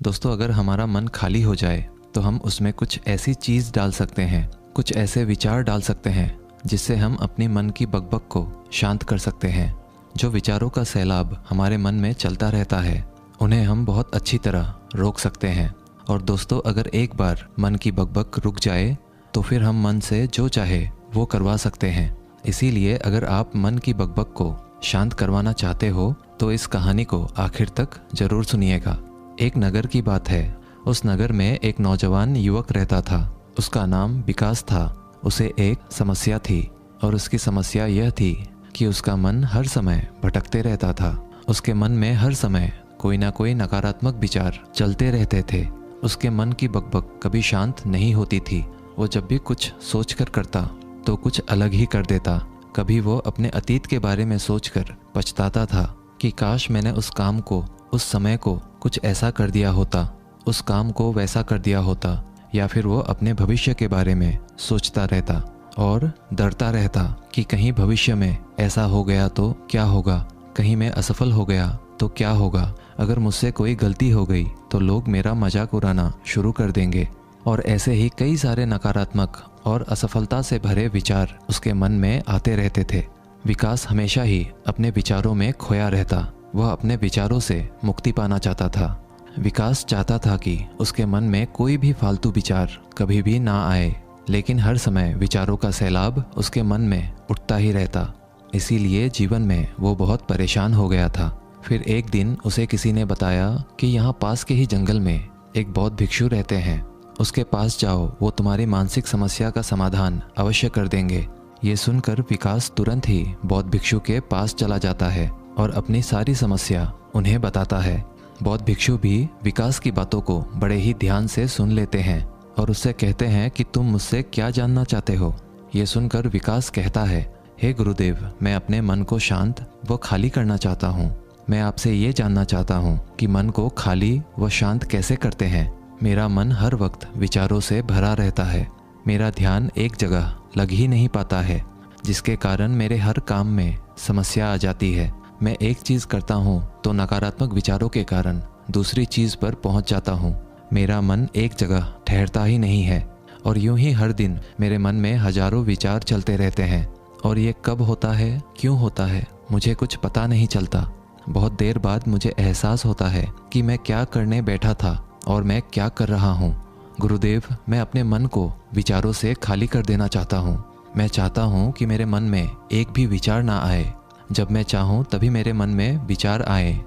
दोस्तों, अगर हमारा मन खाली हो जाए तो हम उसमें कुछ ऐसी चीज़ डाल सकते हैं, कुछ ऐसे विचार डाल सकते हैं जिससे हम अपनी मन की बकबक को शांत कर सकते हैं। जो विचारों का सैलाब हमारे मन में चलता रहता है उन्हें हम बहुत अच्छी तरह रोक सकते हैं। और दोस्तों, अगर एक बार मन की बकबक रुक जाए तो फिर हम मन से जो चाहे वो करवा सकते हैं। इसीलिए अगर आप मन की बकबक को शांत करवाना चाहते हो तो इस कहानी को आखिर तक जरूर सुनिएगा। एक नगर की बात है। उस नगर में एक नौजवान युवक रहता था। उसका नाम विकास था। उसे एक समस्या थी और उसकी समस्या यह थी कि उसका मन हर समय भटकते रहता था। उसके मन में हर समय कोई ना कोई नकारात्मक विचार चलते रहते थे। उसके मन की बकबक कभी शांत नहीं होती थी। वो जब भी कुछ सोचकर करता तो कुछ अलग ही कर देता। कभी वो अपने अतीत के बारे में सोचकर पछताता था कि काश मैंने उस काम को, उस समय को कुछ ऐसा कर दिया होता, उस काम को वैसा कर दिया होता। या फिर वो अपने भविष्य के बारे में सोचता रहता और डरता रहता कि कहीं भविष्य में ऐसा हो गया तो क्या होगा, कहीं मैं असफल हो गया तो क्या होगा, अगर मुझसे कोई गलती हो गई तो लोग मेरा मजाक उड़ाना शुरू कर देंगे। और ऐसे ही कई सारे नकारात्मक और असफलता से भरे विचार उसके मन में आते रहते थे। विकास हमेशा ही अपने विचारों में खोया रहता। वह अपने विचारों से मुक्ति पाना चाहता था। विकास चाहता था कि उसके मन में कोई भी फालतू विचार कभी भी ना आए, लेकिन हर समय विचारों का सैलाब उसके मन में उठता ही रहता। इसीलिए जीवन में वो बहुत परेशान हो गया था। फिर एक दिन उसे किसी ने बताया कि यहाँ पास के ही जंगल में एक बौद्ध भिक्षु रहते हैं, उसके पास जाओ, वो तुम्हारी मानसिक समस्या का समाधान अवश्य कर देंगे। ये सुनकर विकास तुरंत ही बौद्ध भिक्षु के पास चला जाता है और अपनी सारी समस्या उन्हें बताता है। बौद्ध भिक्षु भी विकास की बातों को बड़े ही ध्यान से सुन लेते हैं और उससे कहते हैं कि तुम मुझसे क्या जानना चाहते हो। ये सुनकर विकास कहता है, हे गुरुदेव, मैं अपने मन को शांत व खाली करना चाहता हूँ। मैं आपसे ये जानना चाहता हूँ कि मन को खाली व शांत कैसे करते हैं। मेरा मन हर वक्त विचारों से भरा रहता है। मेरा ध्यान एक जगह लग ही नहीं पाता है, जिसके कारण मेरे हर काम में समस्या आ जाती है। मैं एक चीज़ करता हूँ तो नकारात्मक विचारों के कारण दूसरी चीज़ पर पहुँच जाता हूँ। मेरा मन एक जगह ठहरता ही नहीं है और यूं ही हर दिन मेरे मन में हजारों विचार चलते रहते हैं। और ये कब होता है, क्यों होता है, मुझे कुछ पता नहीं चलता। बहुत देर बाद मुझे एहसास होता है कि मैं क्या करने बैठा था और मैं क्या कर रहा हूँ। गुरुदेव, मैं अपने मन को विचारों से खाली कर देना चाहता हूँ। मैं चाहता हूँ कि मेरे मन में एक भी विचार ना आए। जब मैं चाहूँ तभी मेरे मन में विचार आए।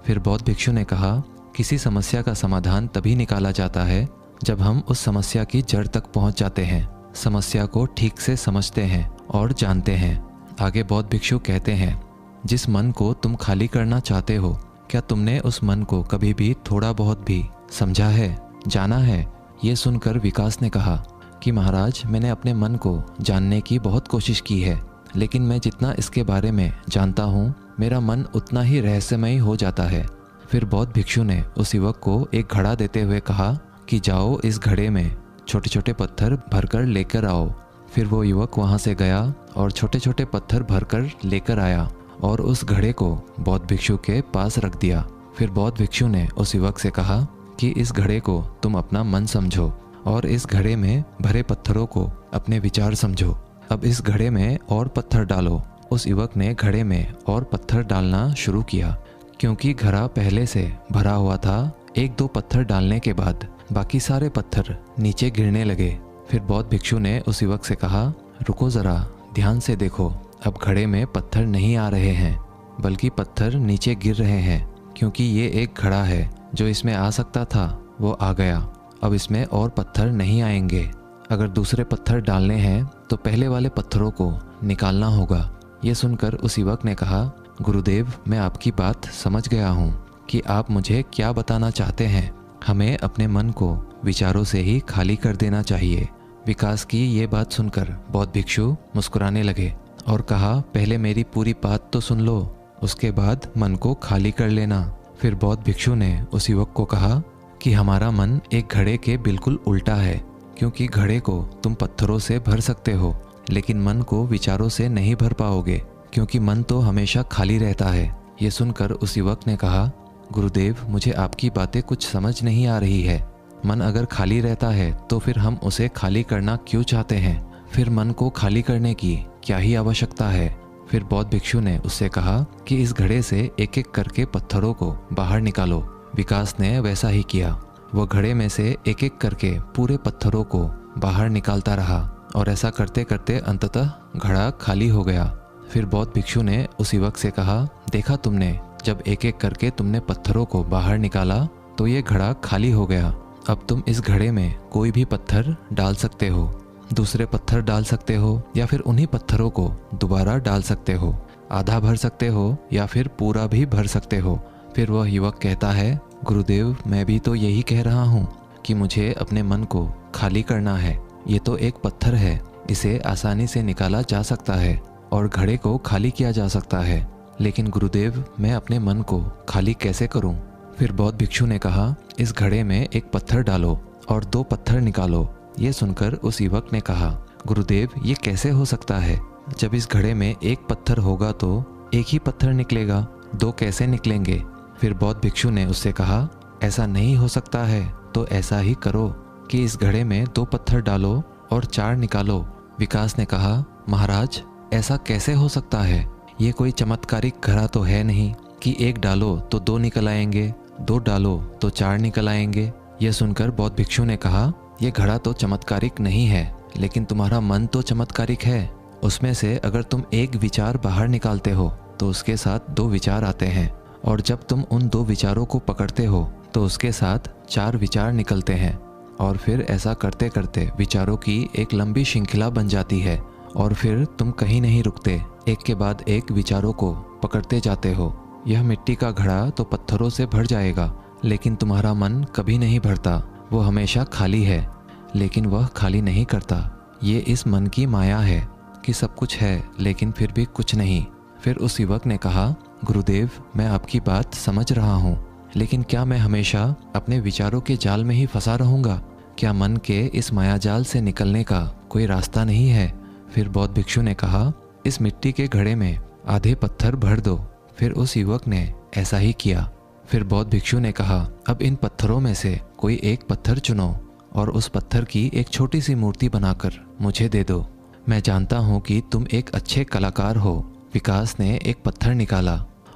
फिर बौद्ध भिक्षु ने कहा, किसी समस्या का समाधान तभी निकाला जाता है जब हम उस समस्या की जड़ तक पहुँच जाते हैं, समस्या को ठीक से समझते हैं और जानते हैं। आगे बौद्ध भिक्षु कहते हैं, जिस मन को तुम खाली करना चाहते हो, क्या तुमने उस मन को कभी भी थोड़ा बहुत भी समझा है, जाना है? ये सुनकर विकास ने कहा कि महाराज, मैंने अपने मन को जानने की बहुत कोशिश की है, लेकिन मैं जितना इसके बारे में जानता हूँ मेरा मन उतना ही रहस्यमय हो जाता है। फिर बौद्ध भिक्षु ने उस युवक को एक घड़ा देते हुए कहा कि जाओ, इस घड़े में छोटे छोटे पत्थर भरकर लेकर आओ। फिर वो युवक वहाँ से गया और छोटे छोटे पत्थर भरकर लेकर आया और उस घड़े को बौद्ध भिक्षु के पास रख दिया। फिर बौद्ध भिक्षु ने उस युवक से कहा कि इस घड़े को तुम अपना मन समझो और इस घड़े में भरे पत्थरों को अपने विचार समझो। अब इस घड़े में और पत्थर डालो। उस युवक ने घड़े में और पत्थर डालना शुरू किया। क्योंकि घड़ा पहले से भरा हुआ था, एक दो पत्थर डालने के बाद बाकी सारे पत्थर नीचे गिरने लगे। फिर बौद्ध भिक्षु ने उस युवक से कहा, रुको ज़रा, ध्यान से देखो। अब घड़े में पत्थर नहीं आ रहे हैं, बल्कि पत्थर नीचे गिर रहे हैं। क्योंकि ये एक घड़ा है, जो इसमें आ सकता था वो आ गया। अब इसमें और पत्थर नहीं आएंगे। अगर दूसरे पत्थर डालने हैं तो पहले वाले पत्थरों को निकालना होगा। ये सुनकर उस युवक ने कहा, गुरुदेव, मैं आपकी बात समझ गया हूँ कि आप मुझे क्या बताना चाहते हैं। हमें अपने मन को विचारों से ही खाली कर देना चाहिए। विकास की ये बात सुनकर बौद्ध भिक्षु मुस्कुराने लगे और कहा, पहले मेरी पूरी बात तो सुन लो, उसके बाद मन को खाली कर लेना। फिर बौद्ध भिक्षु ने उस युवक को कहा कि हमारा मन एक घड़े के बिल्कुल उल्टा है। क्योंकि घड़े को तुम पत्थरों से भर सकते हो, लेकिन मन को विचारों से नहीं भर पाओगे, क्योंकि मन तो हमेशा खाली रहता है। ये सुनकर उस युवक ने कहा गुरुदेव, मुझे आपकी बातें कुछ समझ नहीं आ रही है। मन अगर खाली रहता है तो फिर हम उसे खाली करना क्यों चाहते हैं? फिर मन को खाली करने की क्या ही आवश्यकता है? फिर बौद्ध भिक्षु ने उससे कहा कि इस घड़े से एक एक करके पत्थरों को बाहर निकालो। विकास ने वैसा ही किया। वह घड़े में से एक एक करके पूरे पत्थरों को बाहर निकालता रहा और ऐसा करते करते अंततः घड़ा खाली हो गया। फिर बौद्ध भिक्षु ने उस युवक से कहा, देखा तुमने, जब एक एक करके तुमने पत्थरों को बाहर निकाला तो ये घड़ा खाली हो गया। अब तुम इस घड़े में कोई भी पत्थर डाल सकते हो, दूसरे पत्थर डाल सकते हो या फिर उन्हीं पत्थरों को दोबारा डाल सकते हो। आधा भर सकते हो या फिर पूरा भी भर सकते हो। फिर वह युवक कहता है, गुरुदेव, मैं भी तो यही कह रहा हूँ कि मुझे अपने मन को खाली करना है। ये तो एक पत्थर है, इसे आसानी से निकाला जा सकता है और घड़े को खाली किया जा सकता है, लेकिन गुरुदेव, मैं अपने मन को खाली कैसे करूँ? फिर बौद्ध भिक्षु ने कहा, इस घड़े में एक पत्थर डालो और 2 पत्थर निकालो। ये सुनकर उस युवक ने कहा, गुरुदेव, ये कैसे हो सकता है? जब इस घड़े में एक पत्थर होगा तो एक ही पत्थर निकलेगा, 2 कैसे निकलेंगे? फिर बौद्ध भिक्षु ने उससे कहा, ऐसा नहीं हो सकता है तो ऐसा ही करो कि इस घड़े में 2 पत्थर डालो और 4 निकालो। विकास ने कहा, महाराज, ऐसा कैसे हो सकता है? ये कोई चमत्कारिक घड़ा तो है नहीं कि 1 डालो तो 2 निकल आएंगे, 2 डालो तो 4 निकल आएंगे। यह सुनकर बौद्ध भिक्षु ने कहा, यह घड़ा तो चमत्कारिक नहीं है, लेकिन तुम्हारा मन तो चमत्कारिक है। उसमें से अगर तुम एक विचार बाहर निकालते हो तो उसके साथ 2 विचार आते हैं, और जब तुम उन 2 विचारों को पकड़ते हो तो उसके साथ 4 विचार निकलते हैं, और फिर ऐसा करते करते विचारों की एक लंबी श्रृंखला बन जाती है, और फिर तुम कहीं नहीं रुकते, एक के बाद एक विचारों को पकड़ते जाते हो। यह मिट्टी का घड़ा तो पत्थरों से भर जाएगा, लेकिन तुम्हारा मन कभी नहीं भरता। वो हमेशा खाली है, लेकिन वह खाली नहीं करता। ये इस मन की माया है कि सब कुछ है लेकिन फिर भी कुछ नहीं। फिर उस युवक ने कहा, गुरुदेव, मैं आपकी बात समझ रहा हूँ, लेकिन क्या मैं हमेशा अपने विचारों के जाल में ही फंसा रहूँगा? क्या मन के इस मायाजाल से निकलने का कोई रास्ता नहीं है? फिर बौद्ध भिक्षु ने कहा, इस मिट्टी के घड़े में आधे पत्थर भर दो। फिर उस युवक ने ऐसा ही किया। फिर बौद्ध भिक्षु ने कहा, अब इन पत्थरों में से कोई एक पत्थर चुनो और उस पत्थर की एक छोटी सी मूर्ति बनाकर मुझे दे दो। मैं जानता हूँ कि तुम एक अच्छे कलाकार हो। विकास ने एक पत्थर निकाला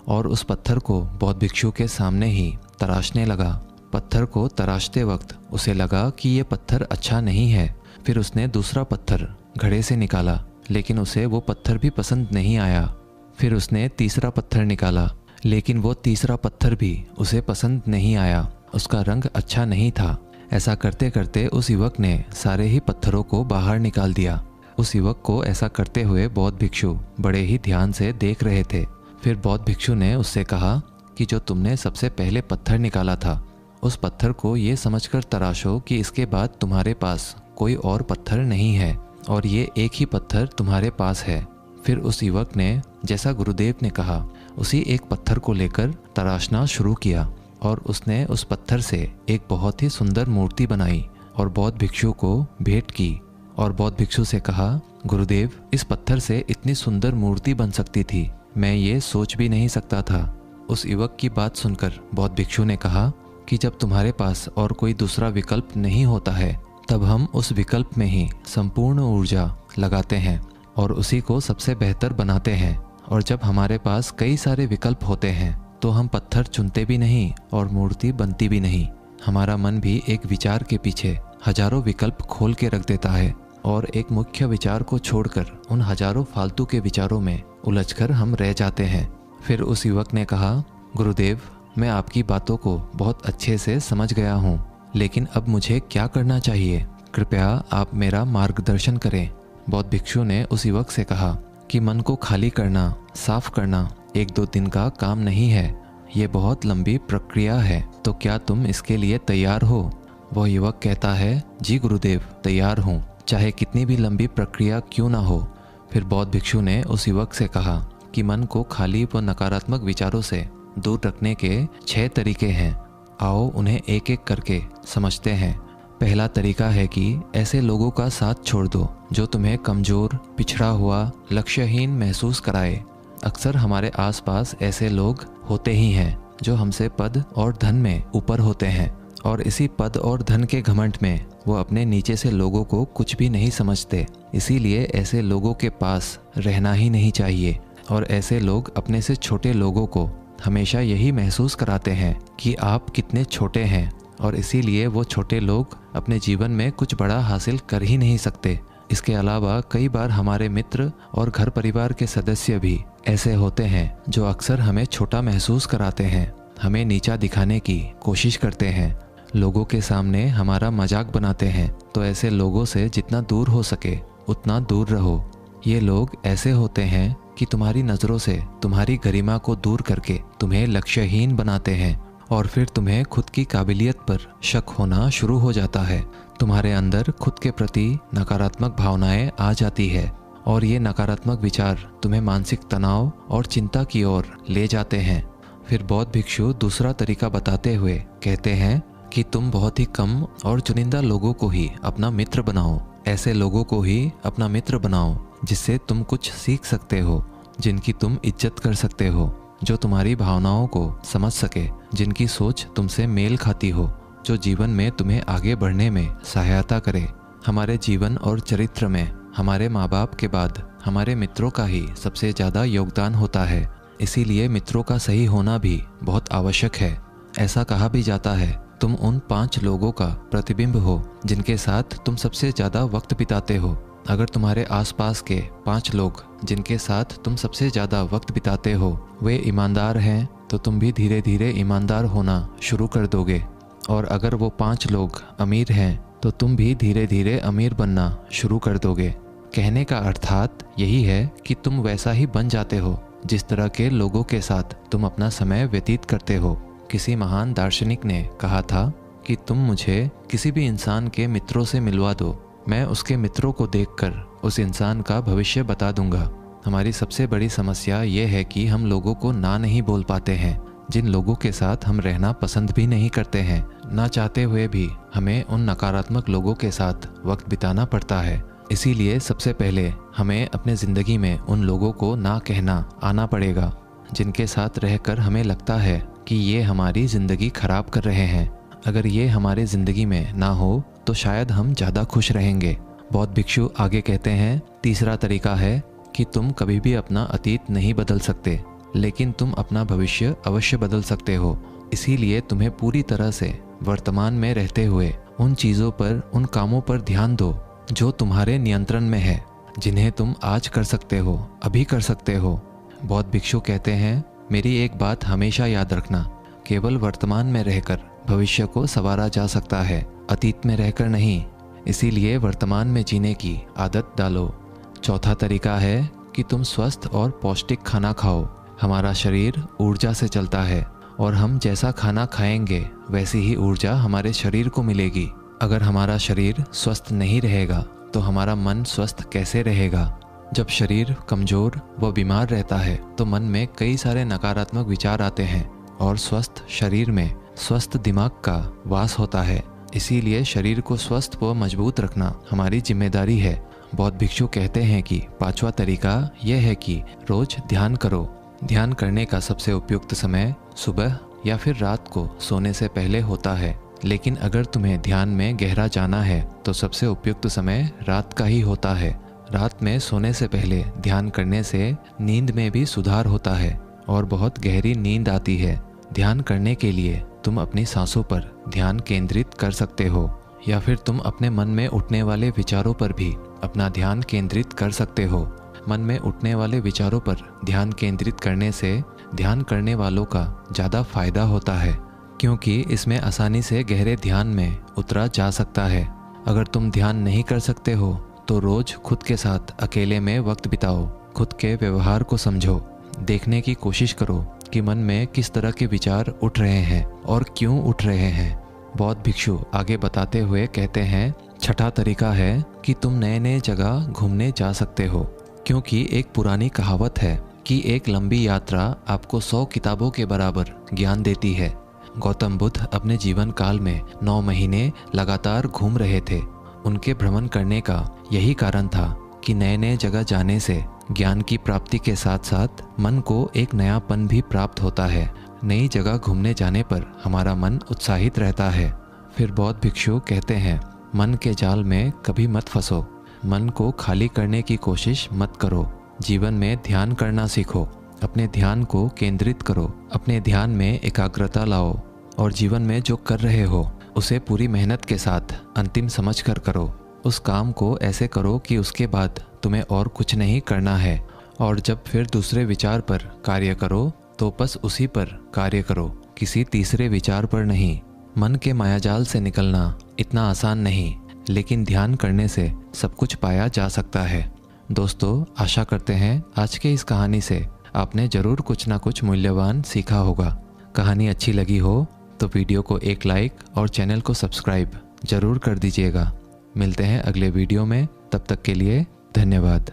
और उस पत्थर को बौद्ध भिक्षु के सामने ही तराशने लगा। पत्थर को तराशते वक्त उसे लगा कि ये पत्थर अच्छा नहीं है। फिर उसने दूसरा पत्थर घड़े से निकाला, लेकिन उसे वो पत्थर भी पसंद नहीं आया। फिर उसने तीसरा पत्थर निकाला, लेकिन वो तीसरा पत्थर भी उसे पसंद नहीं आया। उसका रंग अच्छा नहीं था। ऐसा करते करते उस युवक ने सारे ही पत्थरों को बाहर निकाल दिया। उस युवक को ऐसा करते हुए बौद्ध भिक्षु बड़े ही ध्यान से देख रहे थे। फिर बौद्ध भिक्षु ने उससे कहा कि जो तुमने सबसे पहले पत्थर निकाला था, उस पत्थर को ये समझकर तराशो कि इसके बाद तुम्हारे पास कोई और पत्थर नहीं है और ये एक ही पत्थर तुम्हारे पास है। फिर उस युवक ने, जैसा गुरुदेव ने कहा, उसी एक पत्थर को लेकर तराशना शुरू किया और उसने उस पत्थर से एक बहुत ही सुंदर मूर्ति बनाई और बौद्ध भिक्षु को भेंट की। और बौद्ध भिक्षु से कहा, गुरुदेव, इस पत्थर से इतनी सुंदर मूर्ति बन सकती थी, मैं ये सोच भी नहीं सकता था। उस युवक की बात सुनकर बौद्ध भिक्षु ने कहा कि जब तुम्हारे पास और कोई दूसरा विकल्प नहीं होता है, तब हम उस विकल्प में ही संपूर्ण ऊर्जा लगाते हैं और उसी को सबसे बेहतर बनाते हैं। और जब हमारे पास कई सारे विकल्प होते हैं तो हम पत्थर चुनते भी नहीं और मूर्ति बनती भी नहीं। हमारा मन भी एक विचार के पीछे हजारों विकल्प खोल के रख देता है और एक मुख्य विचार को छोड़कर उन हजारों फालतू के विचारों में उलझकर हम रह जाते हैं। फिर उस युवक ने कहा, गुरुदेव, मैं आपकी बातों को बहुत अच्छे से समझ गया हूँ, लेकिन अब मुझे क्या करना चाहिए? कृपया आप मेरा मार्गदर्शन करें। बौद्ध भिक्षु ने उस युवक से कहा कि मन को खाली करना, साफ करना 1-2 दिन का काम नहीं है, ये बहुत लंबी प्रक्रिया है। तो क्या तुम इसके लिए तैयार हो? वह युवक कहता है, जी गुरुदेव, तैयार हूँ, चाहे कितनी भी लंबी प्रक्रिया क्यों ना हो। फिर बौद्ध भिक्षु ने उस युवक से कहा कि मन को खाली व नकारात्मक विचारों से दूर रखने के 6 तरीके हैं। आओ उन्हें एक एक करके समझते हैं। पहला तरीका है कि ऐसे लोगों का साथ छोड़ दो जो तुम्हें कमज़ोर, पिछड़ा हुआ, लक्ष्यहीन महसूस कराए। अक्सर हमारे आसपास ऐसे लोग होते ही हैं जो हमसे पद और धन में ऊपर होते हैं, और इसी पद और धन के घमंड में वो अपने नीचे से लोगों को कुछ भी नहीं समझते। इसीलिए ऐसे लोगों के पास रहना ही नहीं चाहिए। और ऐसे लोग अपने से छोटे लोगों को हमेशा यही महसूस कराते हैं कि आप कितने छोटे हैं, और इसीलिए वो छोटे लोग अपने जीवन में कुछ बड़ा हासिल कर ही नहीं सकते। इसके अलावा कई बार हमारे मित्र और घर परिवार के सदस्य भी ऐसे होते हैं जो अक्सर हमें छोटा महसूस कराते हैं, हमें नीचा दिखाने की कोशिश करते हैं, लोगों के सामने हमारा मजाक बनाते हैं। तो ऐसे लोगों से जितना दूर हो सके उतना दूर रहो। ये लोग ऐसे होते हैं कि तुम्हारी नज़रों से तुम्हारी गरिमा को दूर करके तुम्हें लक्ष्यहीन बनाते हैं, और फिर तुम्हें खुद की काबिलियत पर शक होना शुरू हो जाता है। तुम्हारे अंदर खुद के प्रति नकारात्मक भावनाएं आ जाती है, और ये नकारात्मक विचार तुम्हें मानसिक तनाव और चिंता की ओर ले जाते हैं। फिर बौद्ध भिक्षु दूसरा तरीका बताते हुए कहते हैं कि तुम बहुत ही कम और चुनिंदा लोगों को ही अपना मित्र बनाओ। ऐसे लोगों को ही अपना मित्र बनाओ जिससे तुम कुछ सीख सकते हो, जिनकी तुम इज्जत कर सकते हो, जो तुम्हारी भावनाओं को समझ सके, जिनकी सोच तुमसे मेल खाती हो, जो जीवन में तुम्हें आगे बढ़ने में सहायता करे। हमारे जीवन और चरित्र में हमारे माँ बाप के बाद हमारे मित्रों का ही सबसे ज़्यादा योगदान होता है। इसीलिए मित्रों का सही होना भी बहुत आवश्यक है। ऐसा कहा भी जाता है, तुम उन 5 लोगों का प्रतिबिंब हो जिनके साथ तुम सबसे ज़्यादा वक्त बिताते हो। अगर तुम्हारे आसपास के 5 लोग जिनके साथ तुम सबसे ज़्यादा वक्त बिताते हो वे ईमानदार हैं, तो तुम भी धीरे धीरे ईमानदार होना शुरू कर दोगे। और अगर वो 5 लोग अमीर हैं तो तुम भी धीरे धीरे अमीर बनना शुरू कर दोगे। कहने का अर्थात यही है कि तुम वैसा ही बन जाते हो जिस तरह के लोगों के साथ तुम अपना समय व्यतीत करते हो। किसी महान दार्शनिक ने कहा था कि तुम मुझे किसी भी इंसान के मित्रों से मिलवा दो, मैं उसके मित्रों को देखकर उस इंसान का भविष्य बता दूंगा। हमारी सबसे बड़ी समस्या ये है कि हम लोगों को ना नहीं बोल पाते हैं। जिन लोगों के साथ हम रहना पसंद भी नहीं करते हैं, ना चाहते हुए भी हमें उन नकारात्मक लोगों के साथ वक्त बिताना पड़ता है। इसीलिए सबसे पहले हमें अपने ज़िंदगी में उन लोगों को ना कहना आना पड़ेगा जिनके साथ रहकर हमें लगता है कि ये हमारी ज़िंदगी खराब कर रहे हैं। अगर ये हमारे ज़िंदगी में ना हो तो शायद हम ज़्यादा खुश रहेंगे। बौद्ध भिक्षु आगे कहते हैं, तीसरा तरीका है कि तुम कभी भी अपना अतीत नहीं बदल सकते, लेकिन तुम अपना भविष्य अवश्य बदल सकते हो। इसीलिए तुम्हें पूरी तरह से वर्तमान में रहते हुए उन चीज़ों पर, उन कामों पर ध्यान दो जो तुम्हारे नियंत्रण में है, जिन्हें तुम आज कर सकते हो, अभी कर सकते हो। बौद्ध भिक्षु कहते हैं, मेरी एक बात हमेशा याद रखना, केवल वर्तमान में रहकर भविष्य को संवारा जा सकता है, अतीत में रहकर नहीं। इसीलिए वर्तमान में जीने की आदत डालो। चौथा तरीका है कि तुम स्वस्थ और पौष्टिक खाना खाओ। हमारा शरीर ऊर्जा से चलता है, और हम जैसा खाना खाएंगे वैसी ही ऊर्जा हमारे शरीर को मिलेगी। अगर हमारा शरीर स्वस्थ नहीं रहेगा तो हमारा मन स्वस्थ कैसे रहेगा? जब शरीर कमज़ोर व बीमार रहता है तो मन में कई सारे नकारात्मक विचार आते हैं, और स्वस्थ शरीर में स्वस्थ दिमाग का वास होता है। इसीलिए शरीर को स्वस्थ व मजबूत रखना हमारी जिम्मेदारी है। बौद्ध भिक्षु कहते हैं कि 5वां तरीका यह है कि रोज ध्यान करो। ध्यान करने का सबसे उपयुक्त समय सुबह या फिर रात को सोने से पहले होता है, लेकिन अगर तुम्हें ध्यान में गहरा जाना है तो सबसे उपयुक्त समय रात का ही होता है। रात में सोने से पहले ध्यान करने से नींद में भी सुधार होता है और बहुत गहरी नींद आती है। ध्यान करने के लिए तुम अपनी सांसों पर ध्यान केंद्रित कर सकते हो, या फिर तुम अपने मन में उठने वाले विचारों पर भी अपना ध्यान केंद्रित कर सकते हो। मन में उठने वाले विचारों पर ध्यान केंद्रित करने से ध्यान करने वालों का ज़्यादा फायदा होता है, क्योंकि इसमें आसानी से गहरे ध्यान में उतरा जा सकता है। अगर तुम ध्यान नहीं कर सकते हो तो रोज खुद के साथ अकेले में वक्त बिताओ। खुद के व्यवहार को समझो, देखने की कोशिश करो कि मन में किस तरह के विचार उठ रहे हैं और क्यों उठ रहे हैं। बौद्ध भिक्षु आगे बताते हुए कहते हैं, छठा तरीका है कि तुम नए नए जगह घूमने जा सकते हो, क्योंकि एक पुरानी कहावत है कि एक लंबी यात्रा आपको 100 किताबों के बराबर ज्ञान देती है। गौतम बुद्ध अपने जीवन काल में 9 महीने लगातार घूम रहे थे। उनके भ्रमण करने का यही कारण था कि नए नए जगह जाने से ज्ञान की प्राप्ति के साथ साथ मन को एक नयापन भी प्राप्त होता है। नई जगह घूमने जाने पर हमारा मन उत्साहित रहता है। फिर बौद्ध भिक्षु कहते हैं, मन के जाल में कभी मत फंसो, मन को खाली करने की कोशिश मत करो, जीवन में ध्यान करना सीखो, अपने ध्यान को केंद्रित करो, अपने ध्यान में एकाग्रता लाओ और जीवन में जो कर रहे हो उसे पूरी मेहनत के साथ अंतिम समझ कर करो। उस काम को ऐसे करो कि उसके बाद तुम्हें और कुछ नहीं करना है, और जब फिर दूसरे विचार पर कार्य करो तो बस उसी पर कार्य करो, किसी तीसरे विचार पर नहीं। मन के मायाजाल से निकलना इतना आसान नहीं, लेकिन ध्यान करने से सब कुछ पाया जा सकता है। दोस्तों, आशा करते हैं आज के इस कहानी से आपने ज़रूर कुछ ना कुछ मूल्यवान सीखा होगा। कहानी अच्छी लगी हो तो वीडियो को एक लाइक और चैनल को सब्सक्राइब ज़रूर कर दीजिएगा। मिलते हैं अगले वीडियो में, तब तक के लिए धन्यवाद।